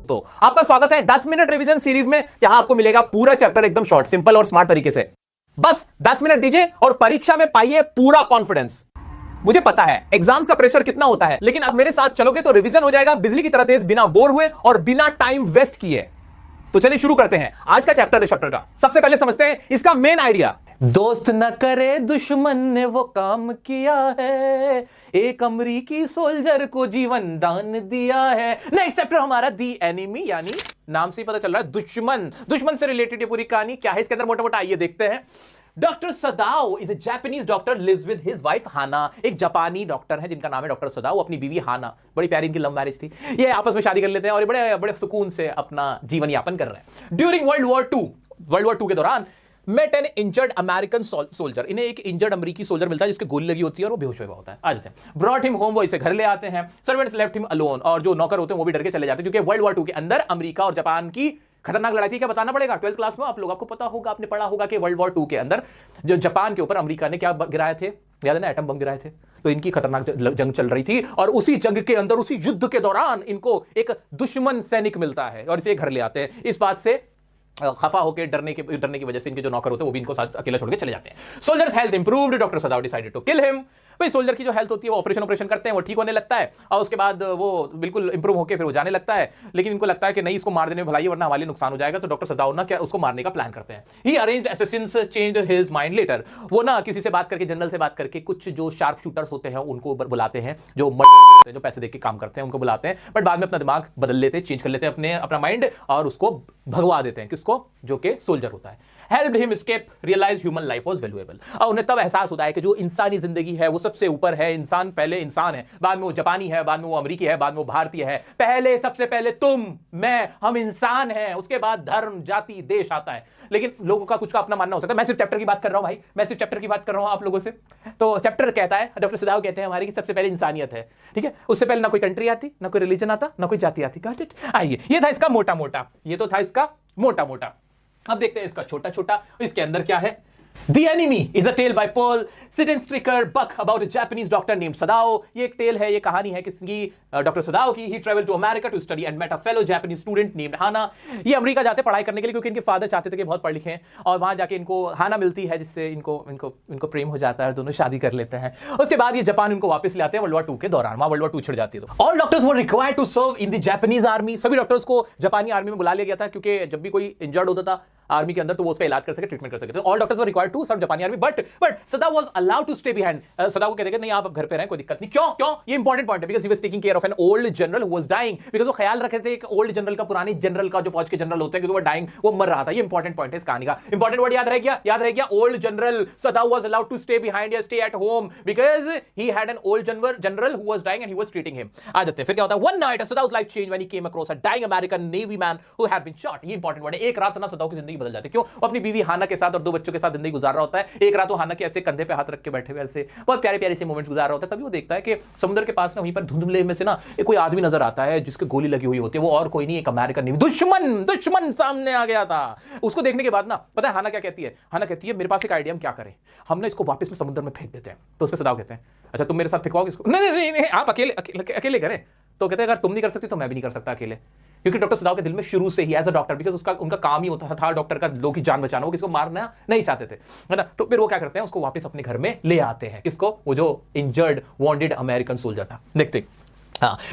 दोस्तों, आपका स्वागत है 10 मिनट रिवीजन सीरीज में, जहां आपको मिलेगा पूरा चैप्टर एकदम शॉर्ट, सिंपल और स्मार्ट तरीके से। बस 10 मिनट दीजिए और परीक्षा में पाइए पूरा कॉन्फिडेंस। मुझे पता है एग्जाम्स का प्रेशर कितना होता है, लेकिन आप मेरे साथ चलोगे तो रिवीजन हो जाएगा बिजली की तरह तेज, बिना बोर हुए और बिना टाइम वेस्ट किए। तो चलिए शुरू करते हैं आज का चैप्टर का। सबसे पहले समझते हैं इसका मेन आइडिया। दोस्त न करे दुश्मन ने वो काम किया है, एक अमरीकी सोल्जर को जीवन दान दिया है। नेक्स्ट चैप्टर हमारा दी एनिमी, यानी नाम से ही पता चल रहा है दुश्मन। दुश्मन से रिलेटेड ये पूरी कहानी क्या है इसके अंदर मोटा मोटा आइए देखते हैं। Doctor Sadao is a Japanese doctor, lives with his wife Hana. एक जापानी डॉक्टर है जिनका नाम है डॉक्टर सदाओ, अपनी बीवी हाना। बड़ी प्यारी इनकी लव मैरिज थी, ये आपस में शादी कर लेते हैं और बड़े बड़े सुकून से अपना जीवन यापन कर रहे हैं। ड्यूरिंग वर्ल्ड वॉर 2 के दौरान met an injured American soldier. इन्हें एक इंजर्ड अमेरिकी सोल्जर मिलता है जिसके गोली लगी होती है और वो बेहोश हुआ होता है। आ जाते हैं, ब्रॉट हिम होम, वो इसे घर ले आते हैं। सर्वेंट्स लेफ्ट हिम अलोन, और जो नौकर होते हैं वो भी डर के चले जाते हैं, क्योंकि वर्ल्ड वॉर 2 के अंदर अमेरिका और जापान की खतरनाक लड़ाई थी। क्या बताना पड़ेगा, 12th क्लास में आप लोग, आपको पता होगा, आपने पढ़ा होगा कि वर्ल्ड वॉर 2 के अंदर जो जापान के ऊपर अमेरिका ने क्या गिराए थे, याद है ना, एटम बम गिराए थे। तो इनकी खतरनाक जंग चल रही थी और उसी जंग के अंदर, उसी युद्ध के दौरान इनको एक दुश्मन सैनिक मिलता है और इसे घर ले आते हैं। इस बात से खफा होकर डरने की वजह से इनके जो नौकर होते हैं वो भी इनको साथ अकेला छोड़ के चले जाते हैं। Soldier's health improved, doctor Sadao decided to kill him. भाई सोल्जर की जो हेल्थ होती है वो ऑपरेशन करते हैं, वो ठीक होने लगता है और उसके बाद वो बिल्कुल इंप्रूव होकर फिर वो जाने लगता है। लेकिन इनको लगता है कि नहीं, इसको मार देने में भलाई, वरना हमारे नुकसान हो जाएगा। तो डॉक्टर सदाओ ना क्या उसको मारने का प्लान करते हैं। He arranged assassins, changed his mind later. वो ना किसी से बात करके, जनरल से बात करके, कुछ जो शार्प शूटर्स होते हैं उनको बुलाते हैं, जो पैसे देके काम करते हैं उनको बुलाते हैं, बट बाद में अपना दिमाग बदल लेते हैं, चेंज कर लेते हैं अपना माइंड और उसको भगवा देते हैं। किसको? जो कि सोल्जर होता है। Help him escape, realize human life was valuable. और उन्हें तब एहसास होता है कि जो इंसानी जिंदगी है वो सबसे ऊपर है। इंसान पहले इंसान है, बाद में वो जापानी है, बाद में वो अमेरिकी है, बाद में वो भारतीय है। सबसे पहले तुम, मैं, हम इंसान हैं, उसके बाद धर्म, जाति, देश आता है। लेकिन लोगों का कुछ का अपना मानना हो सकता है। मैं सिर्फ चैप्टर की बात कर रहा हूं भाई, मैं सिर्फ चैप्टर की बात कर रहा हूं आप लोगों से। तो चैप्टर कहता है, डॉक्टर सदाओ कहते हैं हमारी, कि सबसे पहले इंसानियत है, ठीक है। उससे पहले ना कोई कंट्री आती, ना कोई रिलीजन आता, ना कोई जाति आती। Got it? आइए, ये था इसका मोटा मोटा, ये तो था इसका मोटा मोटा। अब देखते हैं इसका छोटा छोटा, इसके अंदर क्या है। The Enemy is a tale by Paul Seidenstricker Buck about a Japanese doctor named Sadao. ये एक टेल है, ये कहानी है किसकी? डॉक्टर सदाओ की। He traveled to America to study and met a fellow Japanese student named Hana. ये America जाते पढ़ाई करने के लिए, क्योंकि इनके फादर चाहते थे कि बहुत पढ़ लिखें, और वहां जाके इनको हाना मिलती है, जिससे इनको प्रेम हो जाता है और दोनों शादी कर लेते हैं। उसके बाद ये जापान इनको वापस ले आते हैं वर्ल्ड वॉर 2 के दौरान। वहां वर्ल्ड वॉर 2 छिड़ जाती है। तो all doctors were required to serve in the Japanese army. सभी डॉक्टर्स को जापानी आर्मी में बुला लिया गया था, क्योंकि जब भी कोई इंजर्ड होता था आर्मी के अंदर तो वो उसका इलाज कर सके, ट्रीटमेंट कर सके। तो all doctors were required to serve जापानी army, but Sada was allowed to stay behind. Sada को कहते हैं नहीं, आप घर पे रहें, कोई दिक्कत नहीं। क्यों? ये इंपॉर्टेंट पॉइंट है, because he was taking care of an old general who was dying. Because वो ख्याल रखे थे एक ओल्ड जनरल का, पुरानी जनरल का, जो फौज के जनरल होते हैं, क्योंकि वो डाइंग, वो मर रहा था। ये इंपॉर्टेंट पॉइंट है इस कहानी का। इंपॉर्टेंट वर्ड याद रह गया old general. Sadao was allowed to stay behind या stay at home because he had an old general who was dying and he was treating him. आ जाते हैं, फिर क्या होता है। One night Sadao's life change when he came across a dying American navy man who had been shot. ये important word है। एक रात ना सदाओ की जिंदगी बदल जाती है। क्यों? वो अपनी बीवी हाना के साथ और 2 बच्चों के साथ जिंदगी गुजार रहा होता है। एक रात वो हाना के ऐसे कंधे पे हाथ रख के बैठे हुए, ऐसे बहुत प्यारे प्यारे से मोमेंट्स गुजार रहा होता है। तभी वो देखता है कि समुद्र के पास ना, वहीं पर धुंधले में से ना एक कोई आदमी नजर आता है जिसके गोली लगी हुई होती है। वो और कोई नहीं, एक अमेरिकन नेवी दुश्मन सामने आ गया था। उसको देखने के बाद ना, पता है हाना क्या कहती है? हाना कहती है मेरे पास एक आइडिया, हम क्या करें, हम ना इसको वापस में समुद्र में फेंक देते हैं। तो उस पर सदाओ कहते हैं अच्छा तुम मेरे साथ फेंकवाओगे इसको? नहीं, आप अकेले करें। तो कहते हैं अगर तुम नहीं कर सकते तो मैं भी नहीं कर सकता अकेले, क्योंकि डॉक्टर सदाओ के दिल में शुरू से ही एज अ डॉक्टर, बिकॉज उनका काम ही होता था डॉक्टर का लोगों की जान बचाना, वो किसको मारना नहीं चाहते थे, है ना। तो फिर वो क्या करते हैं, उसको वापस अपने घर में ले आते हैं। किसको? वो जो इंजर्ड वॉन्डेड अमेरिकन सोल्जर था। देखते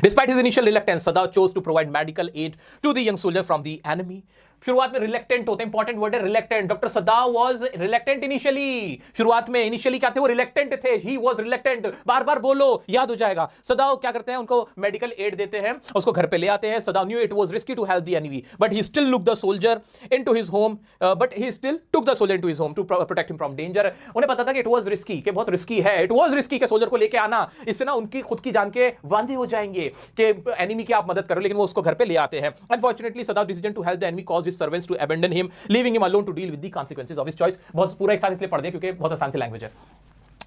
Despite his initial reluctance, Sadao chose to provide medical aid to the young soldier from the enemy. शुरुआत में रिलेक्टेंट होते हैं, इंपॉर्टेंट वर्ड है reluctant. Doctor Sadao was reluctant initially. शुरुआत में इनिशियली क्या थे? वो रिलेक्टेंट थे। He was reluctant. बार-बार बोलो, याद हो जाएगा। सदाओ क्या करते हैं, उनको मेडिकल एड देते हैं, उसको घर पे ले आते हैं। Sadao knew it was risky to help the enemy, but he still look the soldier into his home to protect him from danger. उन्हें पता था कि इट वाज रिस्की, कि बहुत रिस्की है, इट वाज रिस्की के सोल्जर को लेके आना, इससे ना उनकी खुद की जान के वांदे हो जाएंगे कि एनिमी की आप मदद करो। लेकिन वो उसको घर पे ले आते हैं। Unfortunately Sadao decision to help the enemy caused his servants to abandon him, leaving him alone to deal with the consequences of his choice। बहुत पूरा एक साथ इसलिए पढ़ दिया क्योंकि बहुत आसान सी लैंग्वेज है।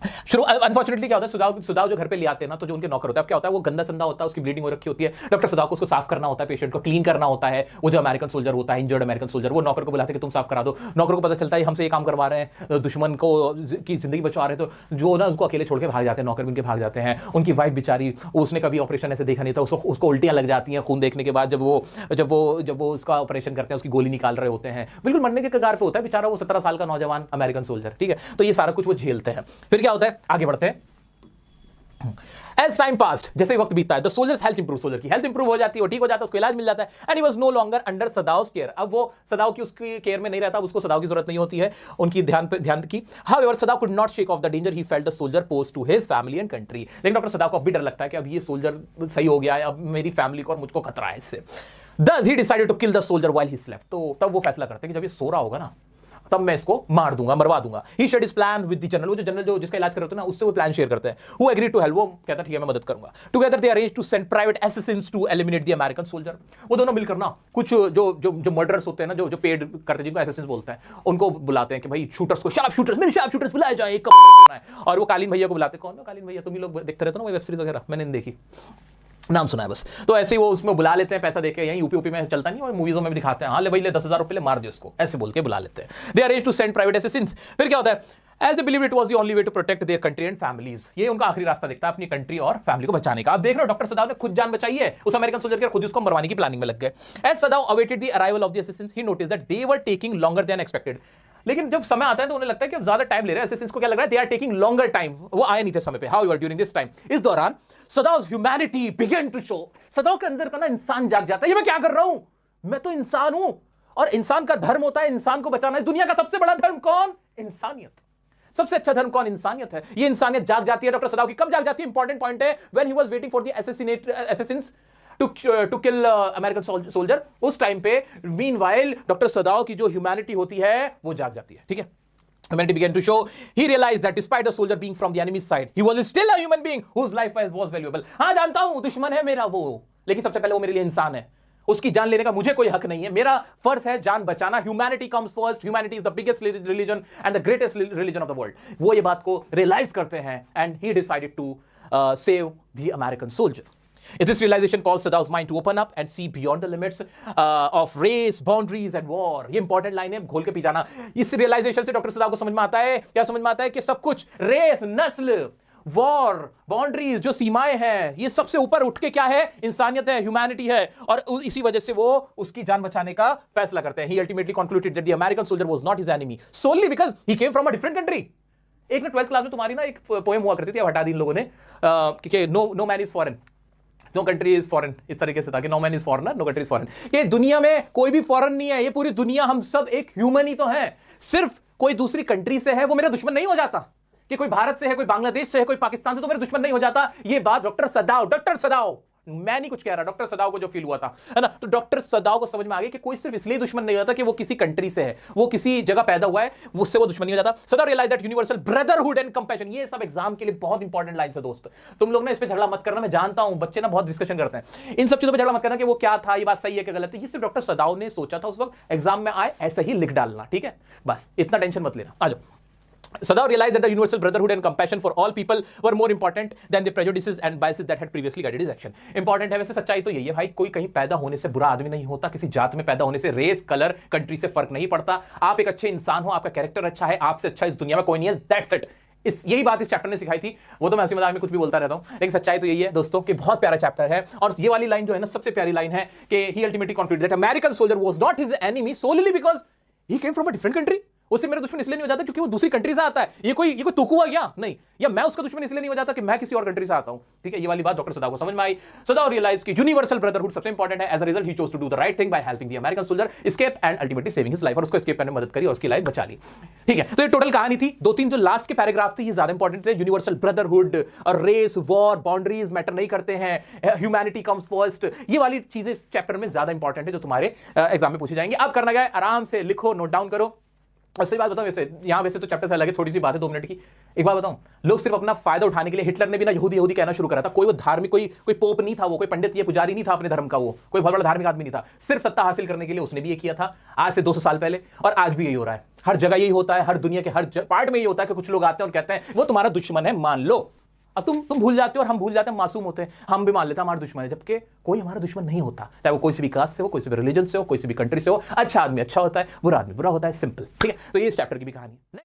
शुरू अनफॉर्चुनेटली क्या होता है, सुदाव जो घर पे ले आते हैं ना, तो जो उनके नौकर होता है, क्या होता है, वो गंदा संदा होता है, उसकी ब्लीडिंग हो रखी होती है, डॉक्टर सुदाव को उसको साफ करना होता है, पेशेंट को क्लीन करना होता है। वो जो अमेरिकन सोल्जर होता है, इंजर्ड अमेरिकन सोल्जर, वो नौकर को बुलाते हैं कि तुम साफ करा दो। नौकर को पता चलता है हमसे ये काम करवा रहे हैं, दुश्मन को की जिंदगी बचा रहे हैं, तो जो ना उनको अकेले छोड़ के भाग जाते हैं, नौकर भी उनके भाग जाते हैं। उनकी वाइफ बेचारी, उसने कभी ऑपरेशन ऐसे देखा नहीं था, उसको उल्टियां लग जाती हैं खून देखने के बाद, जब वो उसका ऑपरेशन करते हैं, उसकी गोली निकाल रहे होते हैं, बिल्कुल मरने के कगार पे होता है बेचारा वो 17 साल का नौजवान अमेरिकन सोल्जर, ठीक है। तो ये सारा कुछ वो झेलते हैं। फिर क्या होता है, आगे बढ़ते हैं। As time passed, जैसे वक्त बीतता है, तो सोल्जर्स हेल्थ इंप्रूव, सोल्जर की हेल्थ इंप्रूव हो जाती है, वो ठीक हो जाता है, उसको इलाज मिल जाता है, and he was no longer under Sadao's care. अब वो सदाव की उसकी केयर में नहीं रहता, उसको सदाव की जरूरत नहीं होती है उनकी ध्यान की। However Sadao could not shake off the danger he felt the soldier posed to his family and country. लेकिन डॉक्टर सदाव को अब भी डर लगता है कि अब ये सोल्जर सही हो गया है, अब मेरी फैमिली को और मुझको खतरा है इससे। Thus he decided to kill the soldier while he slept। तो तब वो फैसला करते हैं कि जब ये सो रहा होगा ना, तब मैं इसको मार दूंगा, मरवा दूंगा। He shared his plan with the general, वो जो जनरल जो जिसका इलाज कर रहे होते हैं ना, उससे वो प्लान शेयर करते हैं। Who agreed to help, वो कहता है ठीक है मैं मदद करूंगा। Together they arranged to send private assassins to eliminate the American soldier। वो दोनों मिलकर ना कुछ जो मर्डरर्स होते हैं ना, जो पेड करते हैं, जिनको assassins बोलते हैं, उनको बुलाते हैं कि भाई शूटर्स को, शार्प शूटर्स, मेरे शार्प शूटर्स बुलाए जाए, एक और वो कालीन भैया को बुलाते हैं। कौन है कालीन भैया? तुम ही लोग देखते रहते हो ना वेब सीरीज वगैरह, मैंने नहीं देखी, नाम सुना है बस। तो ऐसे ही वो उसमें बुला लेते हैं, पैसा देके, यहीं यूपी में चलता नहीं, और मूवीजों में भी दिखाते हैं, हाँ ले भाई ले 10,000 रुपए ले, मार दे इसको, ऐसे बोल के बुला लेते हैं। They arrange to send private assistants. फिर क्या होता है, as they believe it was the only way to protect their country and families. ये उनका आखिरी रास्ता दिखता है अपनी कंट्री और फैमिली को बचाने का। आप देख रहे हो डॉक्टर सदाव ने खुद जान बचाई है उस अमेरिकन सोल्जर के, खुद उसको मरवाने की प्लानिंग में लग गए। As Sadao awaited the arrival of the assistants, he noticed that they were taking longer than expected. लेकिन जब समय आता है तो उन्हें लगता है कि अब ज्यादा टाइम ले रहे हैं असिस्टेंट्स को, क्या लग रहा है, they are taking longer time, वो आए नहीं थे समय पे। हाउएवर ड्यूरिंग दिस टाइम, इस दौरान Sadao's humanity began to show. Sadao के अंदर का ना इंसान जाग जाता है, ये मैं क्या कर रहा हूं, मैं तो इंसान हूं, और इंसान का धर्म होता है इंसान को बचाना। है दुनिया का सबसे बड़ा धर्म कौन? इंसानियत। सबसे अच्छा धर्म कौन? इंसानियत है। ये इंसानियत जाग जाती है डॉक्टर सदाव की। कब जाग जाती है? इंपॉर्टेंट पॉइंट है, when he was waiting for the assassins to kill American soldier. उस टाइम पे मीनवाइल डॉक्टर सदाव की जो ह्यूमैनिटी होती है वो जाग जाती है, ठीक है। Humanity began to show. He realized that despite the soldier being from the enemy's side, he was still a human being whose life was valuable. हाँ जानता हूं दुश्मन है मेरा वो, लेकिन सबसे पहले वो मेरे लिए इंसान है, उसकी जान लेने का मुझे कोई हक नहीं है, मेरा फर्ज है जान बचाना। Humanity comes first, humanity is the biggest religion and the greatest religion of the world. वो ये बात को रियलाइज करते हैं, and he decided to save the American soldier. This realization caused Sadaw's mind to open up and see beyond the limits of race, boundaries and war। ये important line है, खोल के पी जाना। इस रियलाइजेशन से doctor Sadao को समझ में आता है, क्या समझ में आता है, कि सब कुछ रेस, नस्ल, वॉर, बाउंड्रीज, जो सीमाएं हैं, ये सबसे ऊपर उठ के क्या है, इंसानियत है, ह्यूमैनिटी है। और इसी वजह से वो उसकी जान बचाने का फैसला करते हैं। He ultimately concluded that the American soldier was not his enemy solely because he came from a different country। एक ना 12th क्लास में तुम्हारी ना एक पोएम हुआ करती थी, हटा दी इन लोगों ने, कि no man is foreign, no country is foreign, इस तरीके से था कि no man is foreigner, no country is foreign. ये दुनिया में कोई भी फॉरेन नहीं है, ये पूरी दुनिया हम सब एक ह्यूमन ही तो है। सिर्फ कोई दूसरी कंट्री से है वो मेरा दुश्मन नहीं हो जाता, कि कोई भारत से है, कोई बांग्लादेश से है, कोई पाकिस्तान से, तो मेरा दुश्मन नहीं हो जाता। ये बात डॉक्टर सदाव, मैं नहीं कुछ कह रहा, डॉक्टर सदाव को जो फील हुआ था, है ना, तो डॉक्टर सदाव को समझ में आ गया कि कोई सिर्फ इसलिए दुश्मन नहीं होता कि वो किसी कंट्री से है, वो किसी जगह पैदा हुआ है, उससे वो दुश्मन नहीं हो जाता। Sadao realize that universal brotherhood and compassion. ये सब एग्जाम के लिए बहुत इंपॉर्टेंट लाइन है दोस्त, तुम लोग ना इस पे झगड़ा मत करना। मैं जानता हूं बच्चे ना बहुत डिस्कशन करते हैं, इन सब चीजों पे झगड़ा मत करना कि वो क्या था, ये बात सही है कि गलत है। ये सिर्फ डॉक्टर सदाव ने सोचा था उस वक्त, एग्जाम में आए ऐसे ही लिख डालना, ठीक है, बस इतना टेंशन मत लेना। आ जाओ। Sadav realized that the universal brotherhood and compassion for all people were more important than the prejudices and biases that had previously guided his action। Important है वैसे, सच्चाई तो यही है भाई, कोई कहीं पैदा होने से बुरा आदमी नहीं होता, किसी जात में पैदा होने से, रेस, कलर, कंट्री से फर्क नहीं पड़ता। आप एक अच्छे इंसान हो, आपका कैरेक्टर अच्छा है, आपसे अच्छा इस दुनिया में कोई नहीं है, दैट्स इट। यही बात इस चैप्टर ने सिखाई थी। वो तो मैं हंसी मजाक में कुछ भी बोलता रहता हूं, लेकिन सच्चाई तो यही है दोस्तों कि बहुत प्यारा चैप्टर है। और ये वाली लाइन जो है ना, सबसे प्यारी लाइन है कि he ultimately concluded that American soldier was not his enemy solely because he came from a different country। उससे मेरा दुश्मन इसलिए नहीं हो जाता क्योंकि वो दूसरी कंट्री से आता है। ये कोई तुक हुआ क्या? नहीं। या मैं उसका दुश्मन इसलिए नहीं हो जाता कि मैं किसी और कंट्री से आता हूं, ठीक है। ये वाली बात डॉक्टर सदाव को समझ में आई। सदाव रियलाइज कि यूनिवर्सल ब्रदरहुड सबसे इंपॉर्टेंट है। As a result he chose to do the right thing by helping the American soldier escape and ultimately saving his life. और उसको एस्केप करने में मदद करी और उसकी लाइफ बचा ली, ठीक है। तो ये टोटल कहानी थी। 2-3 जो लास्ट के पैराग्राफ थे ये ज्यादा इंपॉर्टेंट थे। यूनिवर्सल ब्रदरहुड और रेस, वॉर, बाउंड्रीज मैटर नहीं करते हैं, ह्यूमैनिटी कम्स फर्स्ट, ये वाली चीजें चैप्टर में ज्यादा इंपॉर्टेंट है जो तुम्हारे एग्जाम में पूछी जाएंगे। अब करना क्या है, आराम से लिखो, नोट डाउन करो। और सही बात बताऊं, वैसे तो चैप्टर से अलग है, थोड़ी सी बात है 2 मिनट की। एक बात बताऊं, लोग सिर्फ अपना फायदा उठाने के लिए, हिटलर ने भी ना यहूदी यहूदी कहना शुरू करा था। कोई वो धार्मिक, कोई पोप नहीं था, वो कोई पंडित या पुजारी नहीं था अपने धर्म का, वो कोई बहुत बड़ा धार्मिक आदमी नहीं था। सिर्फ सत्ता हासिल करने के लिए उसने भी ये किया था, आज से 200 साल पहले। और आज भी यही हो रहा है, हर जगह यही होता है, हर दुनिया के हर पार्ट में यही होता है कि कुछ लोग आते हैं और कहते हैं वो तुम्हारा दुश्मन है, मान लो। अब तुम भूल जाते हो और हम भूल जाते हैं, मासूम होते हैं, हम भी मान लेते हैं हमारा दुश्मन है, जबकि कोई हमारा दुश्मन नहीं होता। चाहे वो कोई से भी कास्ट से हो, कोई से भी रिलीजन से हो, कोई से भी कंट्री से हो। अच्छा आदमी अच्छा होता है, बुरा आदमी बुरा होता है, सिंपल। ठीक है, तो ये इस चैप्टर की भी कहानी है।